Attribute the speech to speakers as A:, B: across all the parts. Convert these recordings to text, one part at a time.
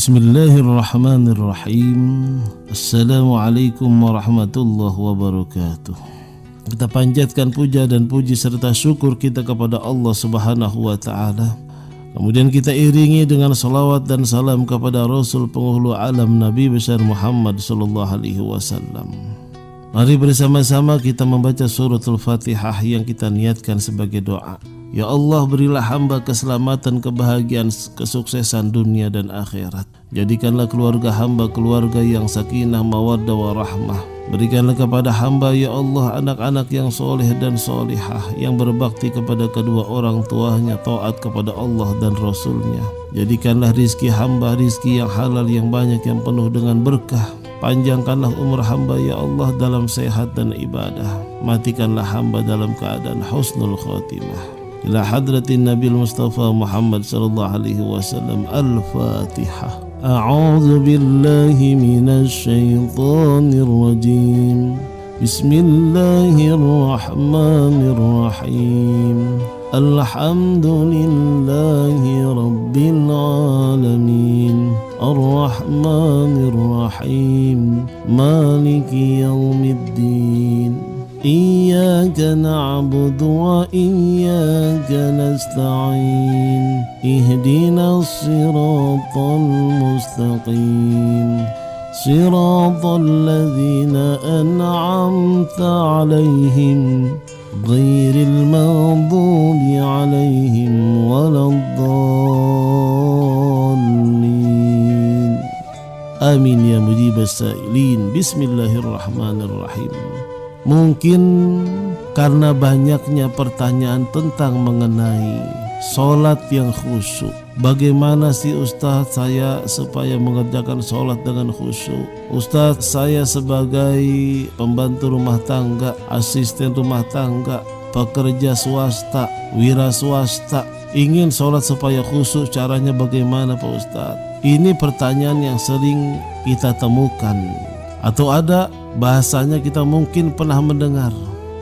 A: Bismillahirrahmanirrahim. Assalamualaikum warahmatullahi wabarakatuh. Kita panjatkan puja dan puji serta syukur kita kepada Allah Subhanahu wa ta'ala. Kemudian kita iringi dengan salawat dan salam kepada Rasul penghulu alam Nabi besar Muhammad sallallahu alaihi wasallam. Mari bersama-sama kita membaca suratul Fatihah yang kita niatkan sebagai doa. Ya Allah, berilah hamba keselamatan, kebahagiaan, kesuksesan dunia dan akhirat. Jadikanlah keluarga hamba keluarga yang sakinah, mawaddah, warahmah. Berikanlah kepada hamba ya Allah anak-anak yang soleh dan solihah, yang berbakti kepada kedua orang tuanya, taat kepada Allah dan Rasulnya. Jadikanlah rizki hamba rizki yang halal, yang banyak, yang penuh dengan berkah. Panjangkanlah umur hamba ya Allah dalam sehat dan ibadah. Matikanlah hamba dalam keadaan husnul khotimah. Ila hadratin Nabi Mustafa Muhammad sallallahu alaihi wasallam. Al-Fatihah. A'udzu billahi minasy syaithanir rajim. Bismillahirrahmanirrahim. Alhamdulillahi rabbil alamin. Ar-Rahmanir Rahim. Maliki yaumiddin. Iyyaka na'budu wa iyyaka nasta'in. Ihdinas siratal mustaqim. Siratal ladzina an'amta 'alaihim ghairil maghdubi 'alaihim waladdallin. Amin ya mujibas sa'ilin. Bismillahirrahmanirrahim. Mungkin karena banyaknya pertanyaan tentang mengenai sholat yang khusyuk. Bagaimana sih Ustadz saya supaya mengerjakan sholat dengan khusyuk? Ustadz saya sebagai pembantu rumah tangga, asisten rumah tangga, pekerja swasta, wira swasta, ingin sholat supaya khusyuk, caranya bagaimana Pak Ustadz? Ini pertanyaan yang sering kita temukan. Atau ada bahasanya kita mungkin pernah mendengar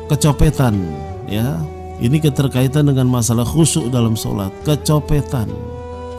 A: kecopetan, ya. Ini keterkaitan dengan masalah khusyuk dalam sholat. Kecopetan.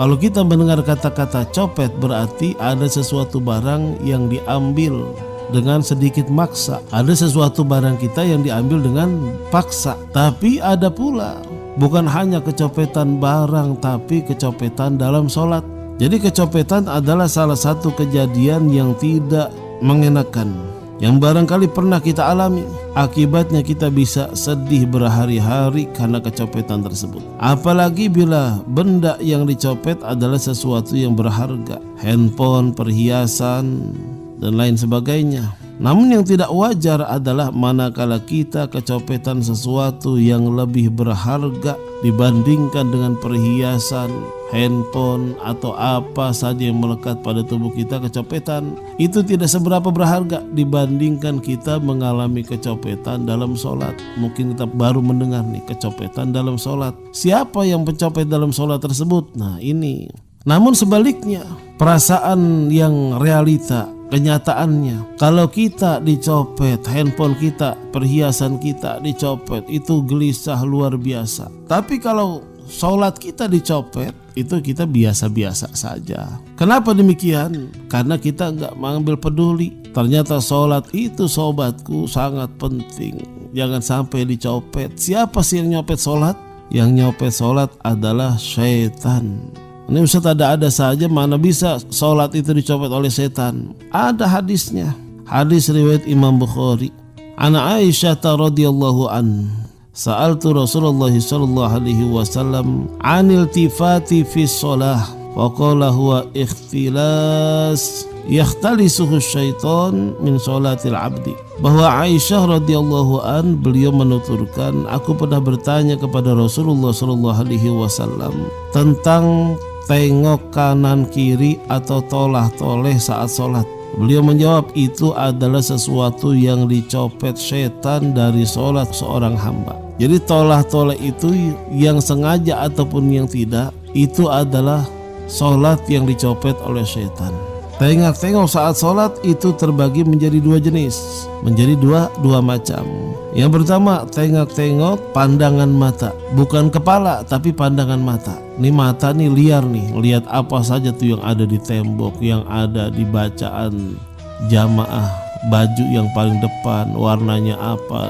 A: Kalau kita mendengar kata-kata copet, berarti ada sesuatu barang yang diambil dengan sedikit maksa. Ada sesuatu barang kita yang diambil dengan paksa. Tapi ada pula bukan hanya kecopetan barang, tapi kecopetan dalam sholat. Jadi kecopetan adalah salah satu kejadian yang tidak mengenakan, yang barangkali pernah kita alami. Akibatnya kita bisa sedih berhari-hari karena kecopetan tersebut. Apalagi bila benda yang dicopet adalah sesuatu yang berharga, handphone, perhiasan, dan lain sebagainya. Namun yang tidak wajar adalah manakala kita kecopetan sesuatu yang lebih berharga dibandingkan dengan perhiasan, handphone, atau apa saja yang melekat pada tubuh kita. Kecopetan itu tidak seberapa berharga dibandingkan kita mengalami kecopetan dalam sholat. Mungkin kita baru mendengar nih, kecopetan dalam sholat. Siapa yang pencopet dalam sholat tersebut? Nah ini. Namun sebaliknya, perasaan yang realita, kenyataannya, kalau kita dicopet, handphone kita, perhiasan kita dicopet, itu gelisah luar biasa. Tapi kalau sholat kita dicopet, itu kita biasa-biasa saja. Kenapa demikian? Karena kita nggak mengambil peduli. Ternyata sholat itu sobatku sangat penting. Jangan sampai dicopet. Siapa sih yang nyopet sholat? Yang nyopet sholat adalah syaitan. Ini Ustaz ada saja, mana bisa sholat itu dicopet oleh setan? Ada hadisnya. Hadis riwayat Imam Bukhari. Ana Aisyah radhiyallahu an. Sa'altu Rasulullah sallallahu alaihi wasallam 'anil tifati fi shalah. Faqala huwa ikhtilas yakhtalisuhu syaitan min sholatil abdi. Bahwa Aisyah radhiyallahu an, beliau menuturkan, aku pernah bertanya kepada Rasulullah sallallahu alaihi wasallam tentang tengok kanan kiri atau tolah-toleh saat sholat. Beliau menjawab, itu adalah sesuatu yang dicopet setan dari sholat seorang hamba. Jadi tolah-toleh itu yang sengaja ataupun yang tidak, itu adalah sholat yang dicopet oleh setan. Tengok-tengok saat sholat itu terbagi menjadi dua jenis, menjadi dua macam. Yang pertama, tengok-tengok pandangan mata, bukan kepala tapi pandangan mata. Nih mata nih liar nih, lihat apa saja tuh yang ada di tembok, yang ada di bacaan jamaah, baju yang paling depan warnanya apa,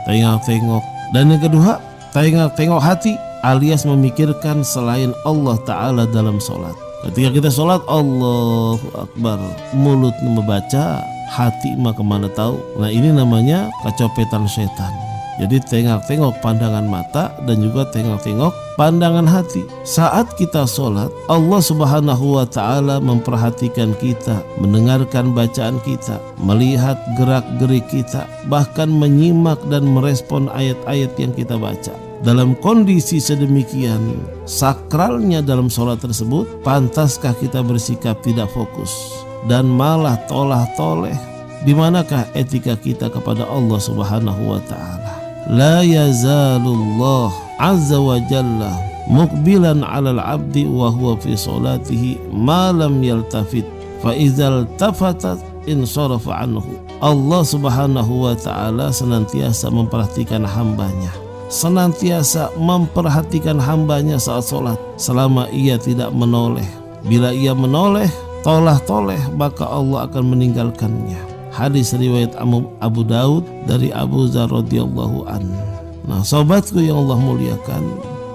A: tengok-tengok. Dan yang kedua, tengok hati alias memikirkan selain Allah Ta'ala dalam sholat. Ketika kita sholat Allahu Akbar, mulut membaca, hati mah kemana tahu. Nah ini namanya kecopetan setan. Jadi tengok-tengok pandangan mata dan juga tengok-tengok pandangan hati. Saat kita sholat, Allah Subhanahu wa Ta'ala memperhatikan kita, mendengarkan bacaan kita, melihat gerak-gerik kita, bahkan menyimak dan merespon ayat-ayat yang kita baca. Dalam kondisi sedemikian sakralnya dalam sholat tersebut, pantaskah kita bersikap tidak fokus dan malah tolah-toleh? Di manakah etika kita kepada Allah Subhanahu wa Ta'ala? La yazalullah azza wa jalla muqbilan 'alal 'abdi wa huwa fi sholatihi ma lam yaltafit fa idzal tafatat insarafa anhu. Allah Subhanahu wa Ta'ala senantiasa memperhatikan hambanya, senantiasa memperhatikan hambanya saat sholat selama ia tidak menoleh. Bila ia menoleh, tolah-toleh, maka Allah akan meninggalkannya. Hadis riwayat Abu Daud dari Abu Dzar radhiyallahu an. Nah, sobatku yang Allah muliakan,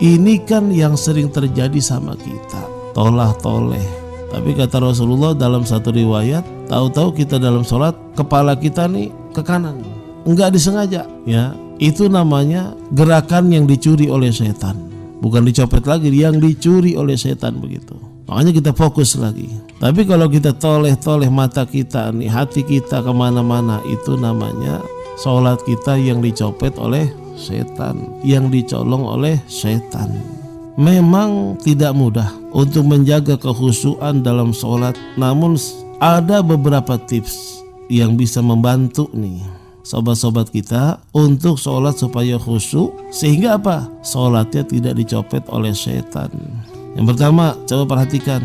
A: ini kan yang sering terjadi sama kita, tolah-toleh. Tapi kata Rasulullah dalam satu riwayat, tahu-tahu kita dalam sholat, kepala kita nih ke kanan, enggak disengaja, ya. Itu namanya gerakan yang dicuri oleh setan. Bukan dicopet lagi, yang dicuri oleh setan begitu. Makanya kita fokus lagi. Tapi kalau kita toleh-toleh mata kita nih, hati kita kemana-mana, itu namanya sholat kita yang dicopet oleh setan, yang dicolong oleh setan. Memang tidak mudah untuk menjaga kekhusyuan dalam sholat, namun ada beberapa tips yang bisa membantu nih sobat-sobat kita untuk sholat supaya khusyuk, sehingga apa? Sholatnya tidak dicopet oleh setan. Yang pertama, coba perhatikan,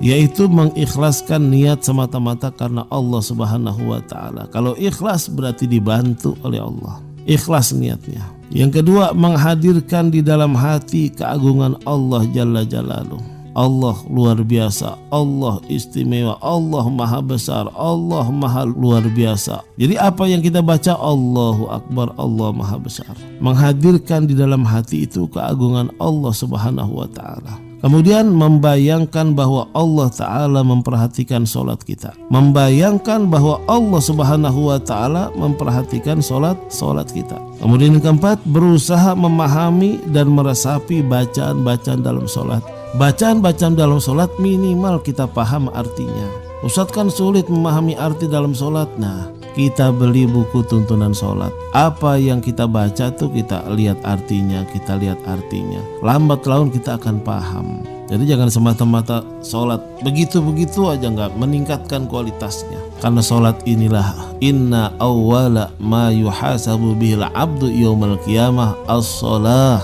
A: yaitu mengikhlaskan niat semata-mata karena Allah Subhanahu wa Ta'ala. Kalau ikhlas berarti dibantu oleh Allah, ikhlas niatnya. Yang kedua, menghadirkan di dalam hati keagungan Allah Jalla Jalaluh. Allah luar biasa, Allah istimewa, Allah maha besar, Allah maha luar biasa. Jadi apa yang kita baca, Allahu Akbar, Allah maha besar. Menghadirkan di dalam hati itu keagungan Allah Subhanahu wa Ta'ala. Kemudian membayangkan bahwa Allah Ta'ala memperhatikan sholat kita, membayangkan bahwa Allah Subhanahu wa Ta'ala memperhatikan sholat kita. Kemudian yang keempat, berusaha memahami dan meresapi bacaan-bacaan dalam sholat. Bacaan-bacaan dalam sholat minimal kita paham artinya. Ustadz kan sulit memahami arti dalam sholat. Nah, kita beli buku tuntunan sholat. Apa yang kita baca tuh kita lihat artinya, lambat laun kita akan paham. Jadi jangan semata-mata sholat begitu-begitu aja, nggak meningkatkan kualitasnya. Karena sholat inilah inna awwala ma yuhasabu bihil abdu yaumal qiyamah as-sholah.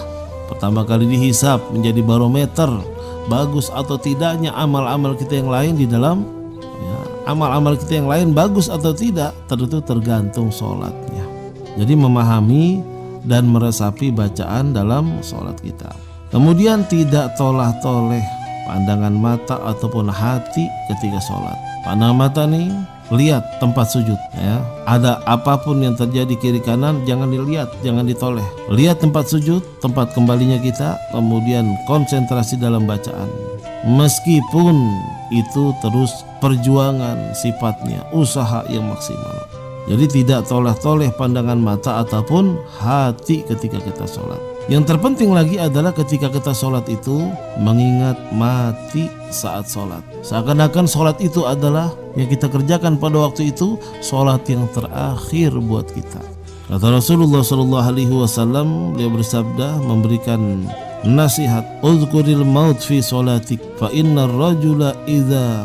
A: Pertama kali dihisab, menjadi barometer bagus atau tidaknya amal-amal kita yang lain di dalam, ya, amal-amal kita yang lain bagus atau tidak, tentu tergantung sholatnya. Jadi memahami dan meresapi bacaan dalam sholat kita. Kemudian tidak tolah-toleh pandangan mata ataupun hati ketika sholat. Pandangan mata nih, lihat tempat sujud, ya. Ada apapun yang terjadi kiri kanan, jangan dilihat, jangan ditoleh. Lihat tempat sujud, tempat kembalinya kita, kemudian konsentrasi dalam bacaan. Meskipun itu terus perjuangan sifatnya, usaha yang maksimal. Jadi tidak toleh-toleh pandangan mata ataupun hati ketika kita sholat. Yang terpenting lagi adalah ketika kita sholat itu mengingat mati saat sholat. Seakan-akan sholat itu adalah yang kita kerjakan pada waktu itu, sholat yang terakhir buat kita. Kata Rasulullah SAW, beliau bersabda memberikan nasihat, uzkuril maut fi sholatik fa innar rajula idza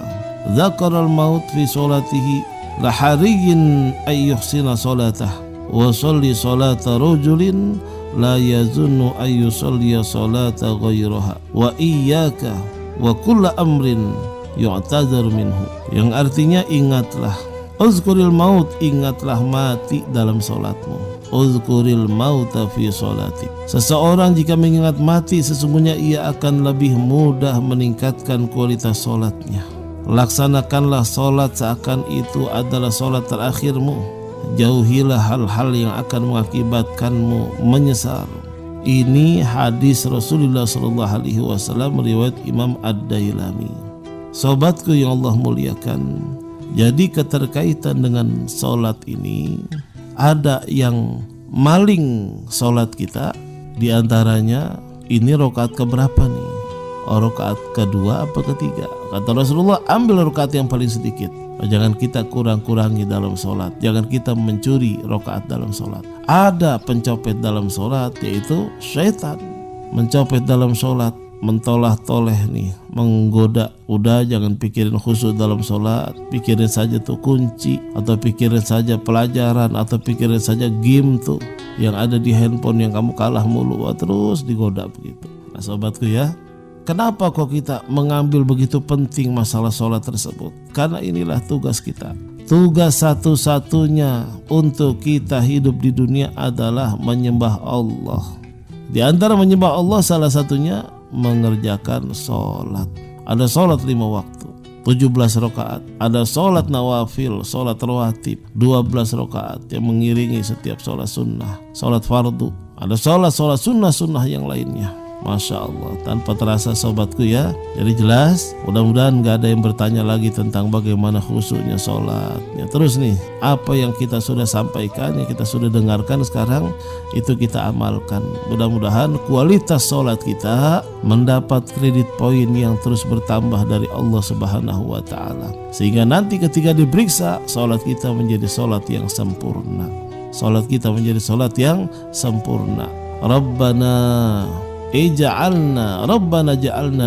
A: dzakaral maut fi sholatihi lahariyin ayyuhsina sholatah wa sholli sholata rajulin la yazunnu ayyusalliya sholata ghairaha wa iyyaka wa kulla amrin yu'tadzar minhu. Yang artinya ingatlah, uzkuril maut, ingatlah mati dalam sholatmu. uzkuril mauta fi sholatik. Seseorang jika mengingat mati, sesungguhnya ia akan lebih mudah meningkatkan kualitas sholatnya. Laksanakanlah sholat seakan itu adalah sholat terakhirmu. Jauhilah hal-hal yang akan mengakibatkanmu menyesal. Ini hadis Rasulullah SAW riwayat Imam Ad-Dailami. Sobatku yang Allah muliakan, jadi keterkaitan dengan sholat ini, ada yang maling sholat kita. Di antaranya ini rakaat keberapa nih? Rakaat kedua apa ketiga? Kata Rasulullah, ambil rakaat yang paling sedikit. Jangan kita kurang-kurangi dalam sholat. Jangan kita mencuri rakaat dalam sholat. Ada pencopet dalam sholat, yaitu syaitan. Mencopet dalam sholat, mentolah-toleh nih, menggoda. Udah jangan pikirin khusyuk dalam sholat, pikirin saja tuh kunci, atau pikirin saja pelajaran, atau pikirin saja game tuh yang ada di handphone yang kamu kalah mulu. Wah, terus digoda begitu. Nah sobatku ya, kenapa kok kita mengambil begitu penting masalah sholat tersebut? Karena inilah tugas kita. Tugas satu-satunya untuk kita hidup di dunia adalah menyembah Allah. Di antara menyembah Allah salah satunya mengerjakan sholat. Ada sholat 5 waktu, 17 rakaat. Ada sholat nawafil, sholat rawatib, 12 rakaat yang mengiringi setiap sholat sunnah, sholat fardu. Ada sholat sunnah-sunnah yang lainnya. Masya Allah, tanpa terasa sobatku ya. Jadi jelas, mudah-mudahan gak ada yang bertanya lagi tentang bagaimana khusyuknya sholatnya. Terus nih, apa yang kita sudah sampaikan, yang kita sudah dengarkan sekarang, itu kita amalkan. Mudah-mudahan kualitas sholat kita mendapat kredit poin yang terus bertambah dari Allah Subhanahu wa Ta'ala. Sehingga nanti ketika diperiksa, sholat kita menjadi sholat yang sempurna. Sholat kita menjadi sholat yang sempurna. Rabbana ja'alna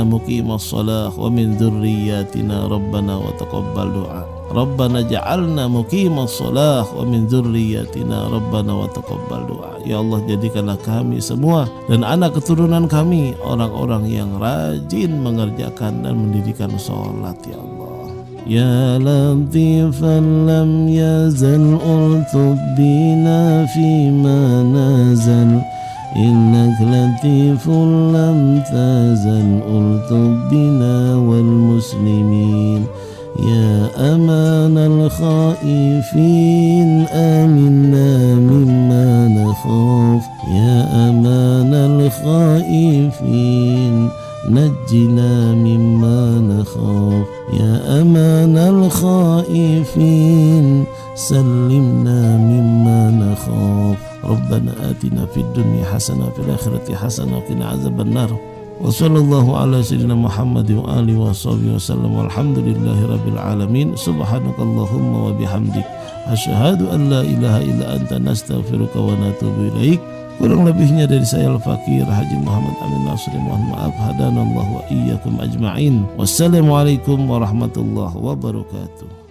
A: muqimas shalah wa min dzurriyyatina Rabbana wa taqabbal du'a. Rabbana ja'alna muqimas shalah wa min dzurriyyatina Rabbana wa taqabbal du'a. Ya Allah, jadikanlah kami semua dan anak keturunan kami orang-orang yang rajin mengerjakan dan mendirikan salat ya Allah. Ya latifan lam yazal ultub bina fima nazal. إنك لطيف لم تزل ألطف بنا والمسلمين يا أمان الخائفين آمنا مما نخاف يا أمان الخائفين نجنا مما نخاف يا أمان الخائفين سلمنا مما نخاف ربنا آتنا في الدنيا حسنة وفي الآخرة حسنة وقنا عذاب النار وصلى الله على سيدنا محمد وآله وصحبه وسلم والحمد لله رب العالمين سبحانك اللهم وبحمدك أشهد أن لا إله إلا أنت نستغفرك ونتوب إليك. Kurang lebihnya dari saya Al-Fakir Haji Muhammad Amin Nasri, mohon maaf. Hadanallahu wa iyyakum ajma'in. Wassalamualaikum warahmatullahi wabarakatuh.